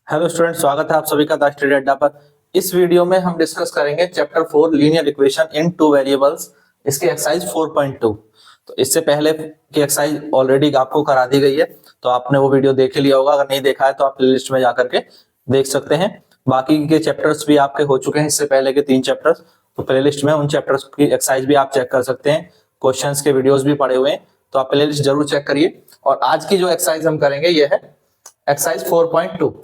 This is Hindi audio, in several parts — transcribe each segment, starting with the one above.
हेलो स्टूडेंट, स्वागत है आप सभी का द स्टडी अड्डा पर। इस वीडियो में हम डिस्कस करेंगे chapter 4 linear equation in two variables, इसके एक्सरसाइज 4.2। तो इससे पहले की एक्सरसाइज ऑलरेडी आपको करा दी गई है, तो आपने वो वीडियो देख लिया होगा। अगर नहीं देखा है तो आप प्लेलिस्ट में जाकर के देख सकते हैं। बाकी के चैप्टर्स भी आपके हो चुके हैं, इससे पहले के 3 चैप्टर्स, तो प्लेलिस्ट में उन चैप्टर्स की एक्सरसाइज भी आप चेक कर सकते हैं। क्वेश्चंस के वीडियोस भी पड़े हुए हैं, तो आप प्लेलिस्ट जरूर चेक करिए। और आज की जो एक्सरसाइज हम करेंगे ये है एक्सरसाइज 4.2।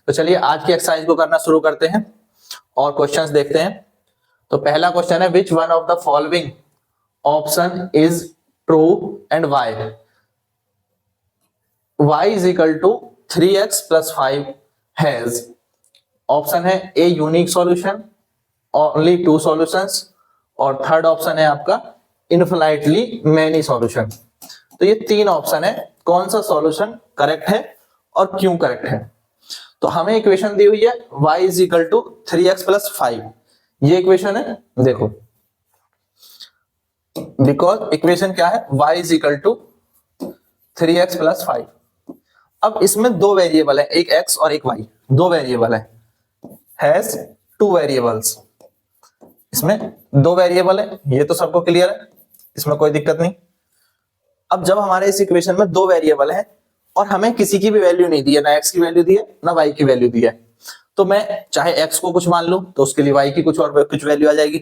तो चलिए आज की एक्सरसाइज को करना शुरू करते हैं और क्वेश्चंस देखते हैं। तो पहला क्वेश्चन है, which one of the following option is true and y. y is equal to 3x plus 5 has, option है a unique solution, only 2 solutions, और थर्ड ऑप्शन है आपका इनफिनाइटली मेनी सॉल्यूशन। तो ये 3 ऑप्शन है, कौन सा सॉल्यूशन करेक्ट है और क्यों करेक्ट है। तो हमें इक्वेशन दी हुई है y is equal to 3x plus 5, ये इक्वेशन है। देखो बिकॉज इक्वेशन क्या है, y is equal to 3x plus 5। अब इसमें 2 वेरिएबल है, एक x और एक y, 2 वेरिएबल है, हैज 2 वेरिएबल्स। इसमें 2 वेरिएबल है, ये तो सबको क्लियर है, इसमें कोई दिक्कत नहीं। अब जब हमारे इस इक्वेशन में 2 वेरिएबल है और हमें किसी की भी वैल्यू नहीं दी है, ना x की वैल्यू दी है ना y की वैल्यू दी है, तो मैं चाहे x को कुछ मान लूं तो उसके लिए y की कुछ वैल्यू आ जाएगी।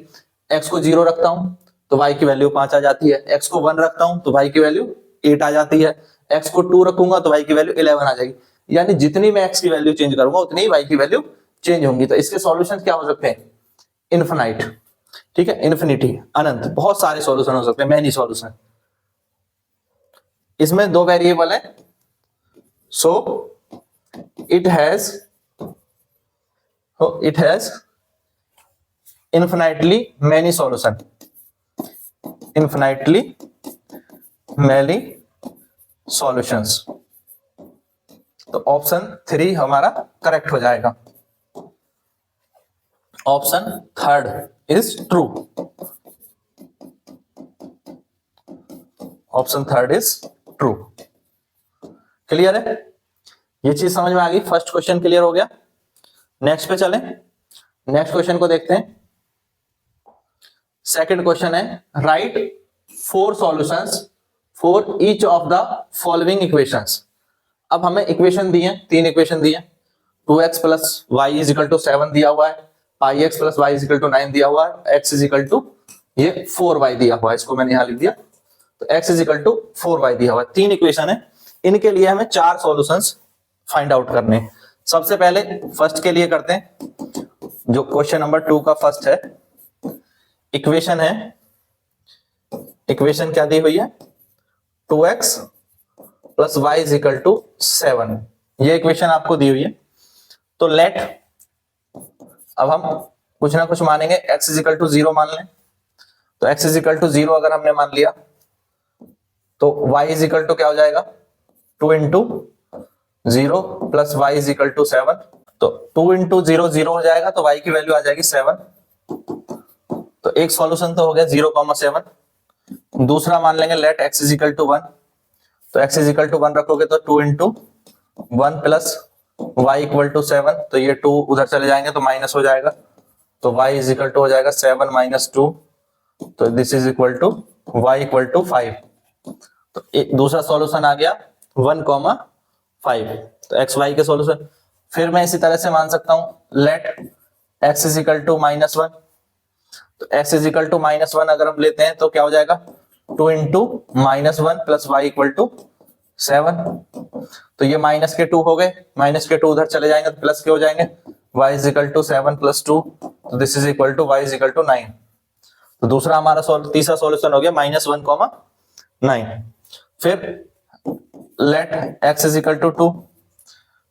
x को 0 रखता हूं तो y की वैल्यू 5 आ जाती है, x को 1 रखता हूं तो y की वैल्यू 8 आ जाती है, x को 2 रखूंगा तो y की वैल्यू 11 आ जाएगी। यानी जितनी मैं x की वैल्यू चेंज करूंगा उतनी ही y की वैल्यू चेंज होंगी। तो इसके सॉल्यूशन क्या हो सकते हैं, इनफिनाइट, ठीक है, इन्फिनिटी, अनंत, बहुत सारे सॉल्यूशन हो सकते हैं, मैनी सॉल्यूशन। इसमें 2 वेरिएबल है, so it has infinitely many solution, infinitely many solutions। तो ऑप्शन 3 हमारा करेक्ट हो जाएगा। Option 3 is true, option 3 is true. Clear है, ये चीज समझ में आ गई। फर्स्ट क्वेश्चन क्लियर हो गया। नेक्स्ट पे चलें, नेक्स्ट क्वेश्चन को देखते हैं। सेकंड क्वेश्चन है, right 4 solutions for each of the following equations. अब हमें इक्वेशन दी है, 3 इक्वेशन दी है। 2x plus Y is equal to 7 दिया हुआ है, pi x plus Y is equal to 9 दिया हुआ है, x इज इक्वल टू ये 4y दिया हुआ है, इसको मैंने यहां लिख दिया। तो x is equal to 4y दिया हुआ है। 3 इक्वेशन है, इनके लिए हमें 4 सॉल्यूशंस फाइंड आउट करने। सबसे पहले फर्स्ट के लिए करते हैं, जो क्वेश्चन नंबर 2 का फर्स्ट है। इक्वेशन है, इक्वेशन क्या दी हुई है, 2x plus Y is equal to 7, ये इक्वेशन आपको दी हुई है। तो लेट, अब हम कुछ ना कुछ मानेंगे, x इज इक्वल टू 0 मान लें। तो x इज इक्वल टू 0 अगर हमने मान लिया तो y इज इक्वल टू क्या हो जाएगा, 2 into 0 plus Y is equal to 7। तो 2 इंटू 0 0 हो जाएगा, तो y की वैल्यू आ जाएगी 7। तो एक सॉल्यूशन तो हो गया 0,7। दूसरा मान लेंगे, let x is equal to 1। तो x इज इक्वल टू 1 रखोगे तो 2 into 1 plus Y equal to 7। तो ये 2 उधर चले जाएंगे तो माइनस हो जाएगा, तो y इज इक्वल टू हो जाएगा 7 माइनस 2। तो this is equal to y equal to 5। तो एक दूसरा सॉल्यूशन आ गया 1,5। तो एक्स वाई के सॉल्यूशन। फिर मैं इसी तरह से मान सकता हूं, let x is equal to -1। तो x इज इक्वल टू -1 अगर हम लेते हैं तो क्या हो जाएगा, 2 into -1 plus Y equal to 7। तो ये माइनस के 2 हो गए, माइनस के 2 उधर चले जाएंगे तो प्लस के हो जाएंगे, y is equal to 7 plus 2। तो this is equal to y is equal to 9। तो दूसरा हमारा तीसरा सॉल्यूशन हो गया -1,9। फिर let x is equal to 2।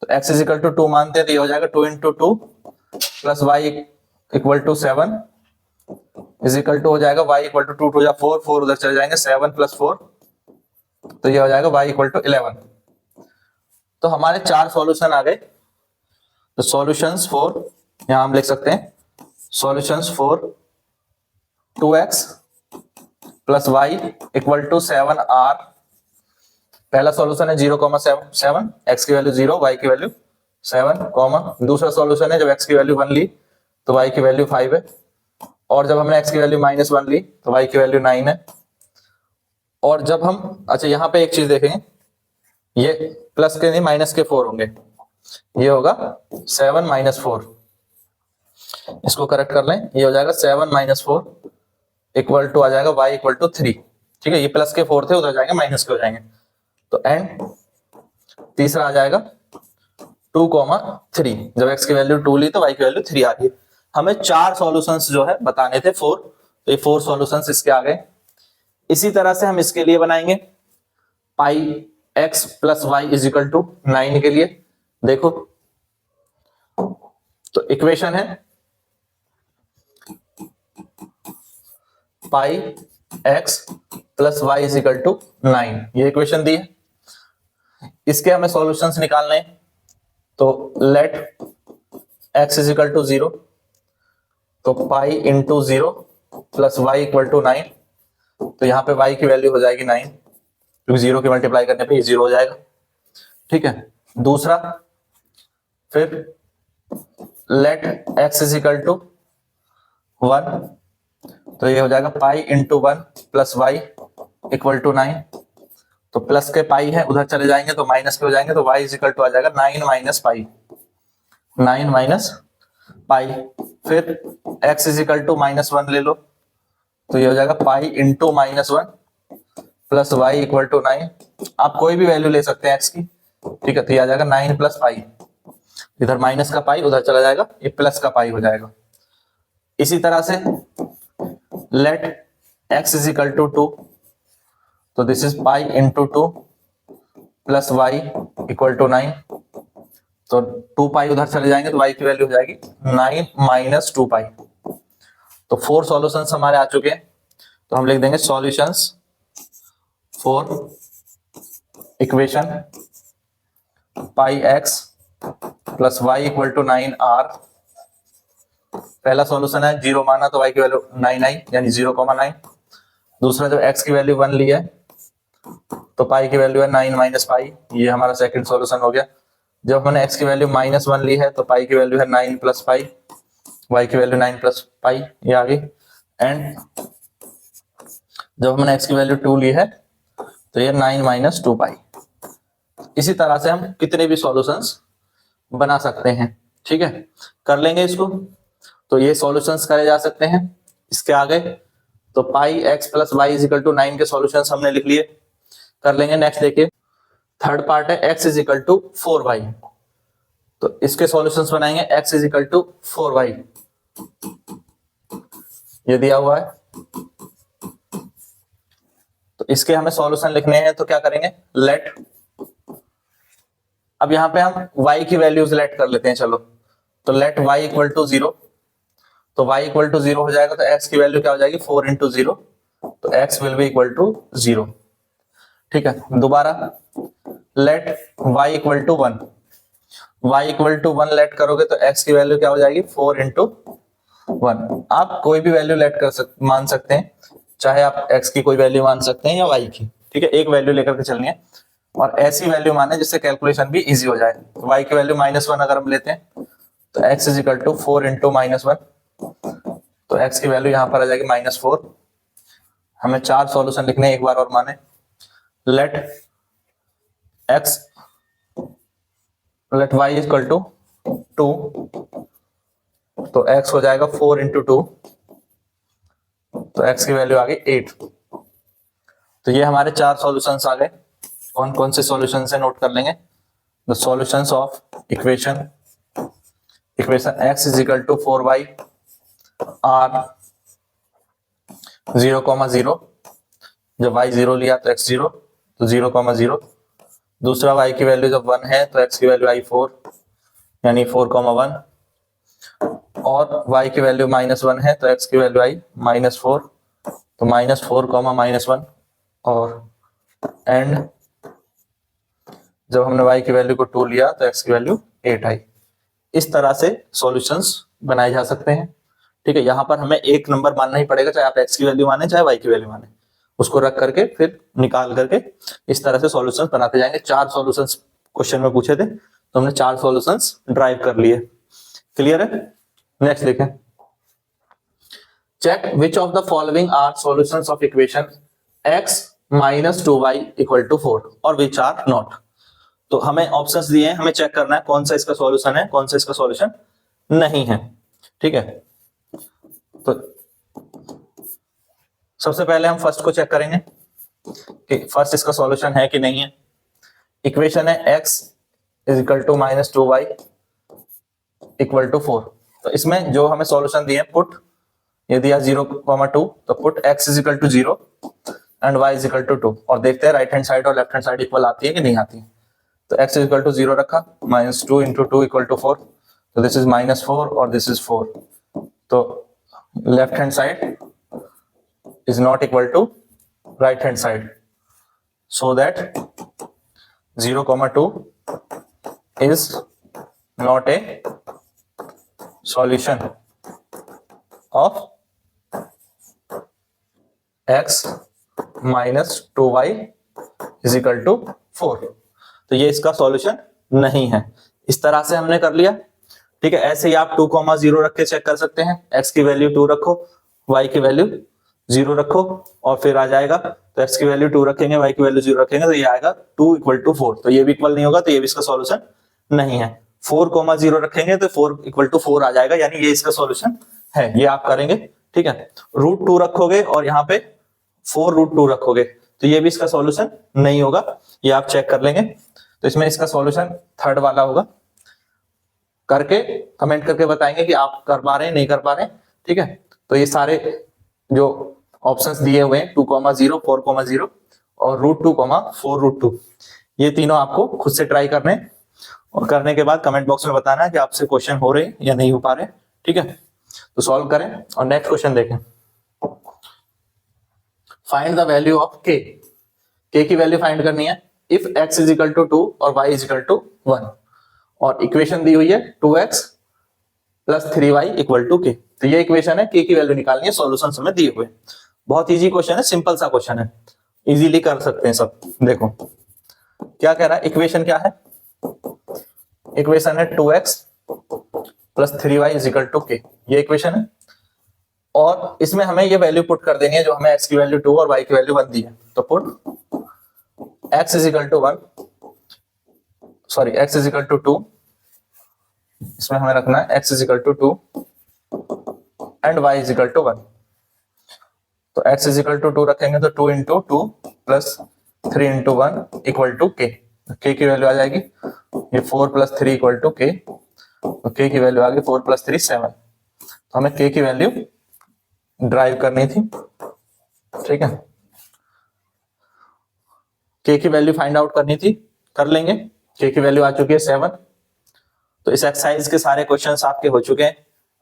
तो x इज इक्वल टू 2 मानते हैं तो ये हो जाएगा 2 into 2 plus Y equal to 7 is equal to हो जाएगा y इक्वल टू 2 टू 4, 4 उधर चले जाएंगे, 7 प्लस 4। तो ये हो जाएगा y इक्वल टू 11। तो हमारे 4 सॉल्यूशन आ गए। तो सॉल्यूशंस फॉर, यहां हम लिख सकते हैं solutions for 2x plus Y equal to 7 are. पहला सॉल्यूशन है 0,7, x की वैल्यू 0, y की वैल्यू 7 कॉमा, दूसरा सॉल्यूशन है जब x की वैल्यू 1 ली तो y की वैल्यू 5 है, और जब हमने x की वैल्यू -1 ली तो y की वैल्यू 9 है। और जब हम, अच्छा यहाँ पे एक चीज देखेंगे, ये प्लस के नहीं माइनस के 4 होंगे, ये होगा 7 - 4, इसको करेक्ट कर लें, ये हो जाएगा 7 - 4 इक्वल टू आ जाएगा y इक्वल टू 3। ठीक है, ये प्लस के 4 थे, उधर जाएंगे माइनस के हो जाएंगे, तो एंड तीसरा आ जाएगा 2, 3, जब x की वैल्यू 2 ली तो y की वैल्यू 3 आ गई। हमें 4 सॉल्यूशंस जो है बताने थे 4, तो ये 4 सॉल्यूशंस इसके आ गए। इसी तरह से हम इसके लिए बनाएंगे pi x plus Y is equal to 9 के लिए। देखो तो इक्वेशन है pi x plus Y is equal to 9, ये इक्वेशन दी है। इसके हमें सॉल्यूशंस निकालने हैं, तो let x is equal to 0, तो pi into 0 plus Y equal to 9, तो यहाँ पे y की वैल्यू हो जाएगी 9, क्योंकि 0 की मल्टीप्लाई करने पे ये 0 हो जाएगा। ठीक है, दूसरा फिर let x is equal to 1, तो ये हो जाएगा pi into 1 plus Y equal to 9, तो प्लस के पाई है उधर चले जाएंगे तो माइनस के हो जाएंगे, तो y इज इक्वल टू आ जाएगा 9 माइनस पाई, 9 माइनस पाई। फिर x इज इक्वल टू -1 ले लो, तो ये हो जाएगा pi into -1 plus Y equal to 9, आप कोई भी वैल्यू ले सकते हैं x की। ठीक है, तो ये आ जाएगा 9 प्लस पाई, इधर माइनस का पाई उधर चला जाएगा, ये प्लस का पाई हो जाएगा। इसी तरह से let x is equal to 2, तो this is pi into 2 plus Y equal to 9, तो 2 पाई उधर चले जाएंगे तो y की वैल्यू हो जाएगी 9 माइनस 2 पाई। तो 4 सॉल्यूशंस हमारे आ चुके हैं, तो हम लिख देंगे solutions for equation pi x plus Y equal to 9 are. पहला सॉल्यूशन है 0 माना तो y की वैल्यू 9 आई, यानी 0,9। दूसरा जब x की वैल्यू 1 ली है तो पाई की वैल्यू है 9 माइनस पाई, ये हमारा सेकंड सॉल्यूशन हो गया। जब हमने x की वैल्यू -1 ली है तो पाई की वैल्यू है 9 प्लस पाई, y की वैल्यू 9 प्लस पाई, ये आ गई। एंड जब हमने x की वैल्यू 2 ली है तो ये 9 माइनस 2 पाई। इसी तरह से हम कितने भी सॉल्यूशंस बना सकते हैं। ठीक है, कर लेंगे इसको, तो ये सॉल्यूशंस करे जा सकते हैं। इसके आगे तो pi x plus Y is equal to 9 के सॉल्यूशंस हमने लिख लिए, कर लेंगे। नेक्स्ट देखिए, थर्ड पार्ट है x is equal to 4y, तो इसके सॉल्यूशंस बनाएंगे x is equal to 4y, ये दिया हुआ है। तो इसके हमें सॉल्यूशन लिखने हैं, तो क्या करेंगे, लेट, अब यहां पे हम y की वैल्यूज लेट कर लेते हैं, चलो। तो लेट y इक्वल टू 0, तो y इक्वल टू 0 हो जाएगा, तो x की वैल्यू क्या हो जाएगी 4 इंटू 0, तो x will be equal to 0। ठीक है, दोबारा let y equal to 1, y equal to 1 let करोगे तो x की वैल्यू क्या हो जाएगी 4 इंटू 1। आप कोई भी वैल्यू लेट मान सकते हैं, चाहे आप x की कोई वैल्यू मान सकते हैं या y की। ठीक है, एक वैल्यू लेकर के चलनी है और ऐसी वैल्यू माने जिससे कैलकुलेशन भी इजी हो जाए। तो y की वैल्यू -1 अगर हम लेते हैं तो x is equal to 4 into -1, तो x की वैल्यू यहां पर आ जाएगी -4। हमें 4 सॉल्यूशन लिखने हैं, एक बार और माने, लेट y इक्वल टू 2, तो x हो जाएगा 4 इंटू 2, तो x की वैल्यू आ गई 8। तो ये हमारे 4 सॉल्यूशंस आ गए। कौन कौन से सॉल्यूशंस है नोट कर लेंगे। The solutions of equation x is equal to 4y are 0,0, जब y 0 लिया तो x 0, तो 0,0। दूसरा y की वैल्यू जब 1 है तो x की वैल्यू आई 4, यानी 4,1, और y की वैल्यू -1 है तो x की वैल्यू आई -4, तो -4, -1, और एंड जब हमने y की वैल्यू को 2 लिया तो x की वैल्यू 8 आई। इस तरह से सॉल्यूशंस बनाए जा सकते हैं। ठीक है, यहां पर हमें एक नंबर मानना ही पड़ेगा, चाहे आप x की वैल्यू माने चाहे y की वैल्यू माने, उसको रख करके फिर निकाल करके इस तरह से सॉल्यूशंस बनाते जाएंगे। 4 सॉल्यूशंस क्वेश्चन में पूछे थे, तो हमने 4 सॉल्यूशंस ड्राइव कर लिए। क्लियर है? नेक्स्ट देखें, check which of the following are solutions of equation x minus 2y equal to 4 और विच आर नॉट। तो हमें ऑप्शंस दिए हैं, हमें चेक करना है कौन सा इसका सॉल्यूशन है, कौन सा इसका सॉल्यूशन नहीं है। ठीक है, तो सबसे पहले हम फर्स्ट को चेक करेंगे कि फर्स्ट इसका सॉल्यूशन है कि नहीं है। इक्वेशन है x is equal to minus 2y equal to 4। तो इसमें जो हमें सॉल्यूशन दिए पुट, ये दिया 0,2, तो put x is equal to 0 and y is equal to 2 और देखते हैं राइट हैंड साइड और लेफ्ट हैंड साइड इक्वल आती है कि नहीं आती है। तो x इज इक्वल टू 0 रखा, माइनस 2 इंटू 2 इक्वल टू 4, तो दिस इज माइनस 4 और दिस इज 4। तो left hand side is not equal to right hand side, so that 0,2 is not a solution of x minus 2y is equal to 4। तो ये इसका सॉल्यूशन नहीं है। इस तरह से हमने कर लिया। ठीक है, ऐसे ही आप 2,0 रख के चेक कर सकते हैं। x की वैल्यू 2 रखो, y की वैल्यू 0 रखो और फिर आ जाएगा, तो x की वैल्यू 2 रखेंगे, y की वैल्यू 0 रखेंगे, तो ये आएगा 2 इक्वल टू 4। तो ये भी इक्वल नहीं होगा, तो ये भी इसका सॉल्यूशन नहीं है। 4,0 रखेंगे तो 4 इक्वल टू 4 आ जाएगा, यानी ये इसका सॉल्यूशन है। ये आप करेंगे। ठीक है, √2 रखोगे और यहाँ पे 4√2 रखोगे, तो ये भी इसका सॉल्यूशन नहीं होगा। ये आप चेक कर लेंगे। तो इसमें इसका सॉल्यूशन थर्ड वाला होगा। करके कमेंट करके बताएंगे कि आप कर पा रहे हैं नहीं कर पा रहे हैं। ठीक है, तो ये सारे जो ऑप्शंस दिए हुए हैं 2,0, 4,0 और √2, 4√2, ये तीनों आपको खुद से ट्राई करने हैं और करने के बाद कमेंट बॉक्स में बताना है कि आपसे क्वेश्चन हो रहे हैं या नहीं हो पा रहे। ठीक है, तो सॉल्व करें और नेक्स्ट क्वेश्चन देखें। Find the value of k। k की वैल्यू फाइंड करनी है if x is equal to 2 और y इज इक्वल टू 1 और इक्वेशन दी हुई है 2x plus 3y equal to k। तो ये इक्वेशन है, k की वैल्यू निकालनी है, सॉल्यूशन हमें दिए हुए। बहुत इजी क्वेश्चन है, सिंपल सा क्वेश्चन है, इजीली कर सकते हैं सब। देखो क्या कह रहा है, इक्वेशन क्या है, इक्वेशन है 2x plus 3y is equal to k, ये इक्वेशन है। और इसमें हमें ये वैल्यू पुट कर देनी है जो हमें x की वैल्यू 2 और y की वैल्यू 1 दी है। तो put x is equal to 1, sorry x is equal to 2, इसमें हमें रखना है x is equal to 2 and y is equal to 1। तो x इज इक्वल टू 2 रखेंगे तो 2 into 2 plus 3 into 1 equal to k। k की वैल्यू आ जाएगी ये 4 प्लस 3 इक्वल टू k, तो k की वैल्यू आ गई 4 प्लस 3 7। तो हमें k की वैल्यू ड्राइव करनी थी। ठीक है, k की वैल्यू फाइंड आउट करनी थी, कर लेंगे। k की वैल्यू आ चुकी है 7। तो इस एक्सरसाइज के सारे क्वेश्चंस आपके हो चुके हैं।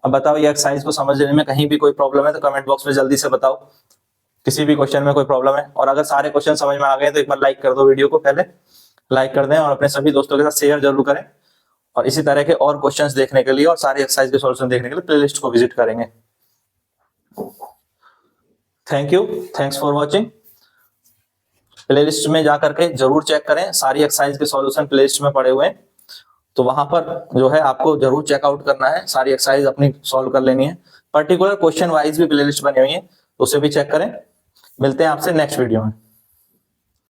अब बताओ ये एक्सरसाइज को समझने में कहीं भी कोई प्रॉब्लम है तो कमेंट बॉक्स में जल्दी से बताओ, किसी भी क्वेश्चन में कोई प्रॉब्लम है। और अगर सारे क्वेश्चन समझ में आ गए तो एक बार लाइक कर दो, वीडियो को पहले लाइक कर दें और अपने सभी दोस्तों के साथ शेयर जरूर करें। और इसी तरह के और क्वेश्चंस देखने के लिए और सारी एक्सरसाइज के सॉल्यूशन देखने के लिए प्लेलिस्ट को विजिट करेंगे। Thank you, thanks for watching. Playlist में जाकर के जरूर चेक करें, सारी एक्सरसाइज के सॉल्यूशन प्लेलिस्ट में पड़े हुए हैं, तो वहां पर जो है आपको जरूर चेकआउट करना है, सारी एक्सरसाइज अपनी सॉल्व कर लेनी है। पर्टिकुलर क्वेश्चन वाइज भी प्लेलिस्ट बनी हुई है, तो उसे भी चेक करें। मिलते हैं आपसे नेक्स्ट वीडियो में।